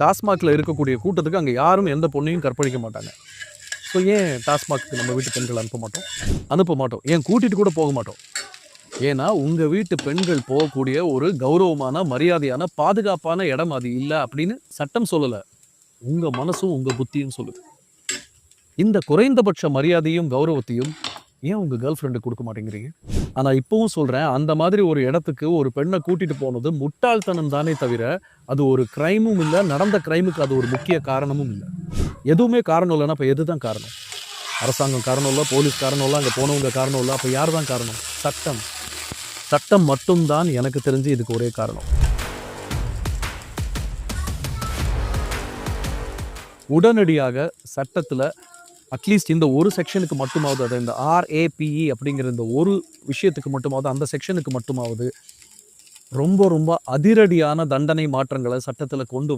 டாஸ்மாக்ல இருக்கக்கூடிய கூட்டத்துக்கு அங்கே யாரும் எந்த பொண்ணையும் கற்பழிக்க மாட்டாங்க. ஸோ ஏன் டாஸ்மாக்கு நம்ம வீட்டு பெண்கள் அனுப்ப மாட்டோம். ஏன் கூட்டிட்டு கூட போக மாட்டோம். ஏன்னா உங்க வீட்டு பெண்கள் போகக்கூடிய ஒரு கௌரவமான, மரியாதையான, பாதுகாப்பான இடம் அது இல்லை அப்படின்னு சட்டம் சொல்லலை. உங்க மனசும் உங்க புத்தியும் சொல்லுது. இந்த குறைந்தபட்ச மரியாதையும் கௌரவத்தையும் ஏன் உங்க கேர்ள் ஃப்ரெண்டு கொடுக்க மாட்டேங்கிறீங்க? ஆனா இப்பவும் சொல்றேன், அந்த மாதிரி ஒரு இடத்துக்கு ஒரு பெண்ணை கூட்டிட்டு போனது முட்டாள்தனம் தானே தவிர அது ஒரு கிரைமும் இல்லை. நடந்த கிரைமுக்கு அது ஒரு முக்கிய காரணமும் இல்லை. எதுவுமே காரணம் இல்லைன்னா அப்போ எதுதான் காரணம்? அரசாங்கம் காரணம் இல்லை, போலீஸ் காரணம் இல்லை, அங்கே போனவங்க காரணம் இல்லை. அப்போ யார் தான் காரணம்? சட்டம் மட்டும்தான் எனக்கு தெரிஞ்சு இதுக்கு ஒரே காரணம். உடனடியாக சட்டத்தில் அட்லீஸ்ட் இந்த ஒரு செக்ஷனுக்கு மட்டுமாவது, அது இந்த RAPE அப்படிங்கிற இந்த ஒரு விஷயத்துக்கு மட்டுமாவது, அந்த செக்ஷனுக்கு மட்டுமாவது ரொம்ப ரொம்ப அதிரடியான தண்டனை மாற்றங்களை சட்டத்தில் கொண்டு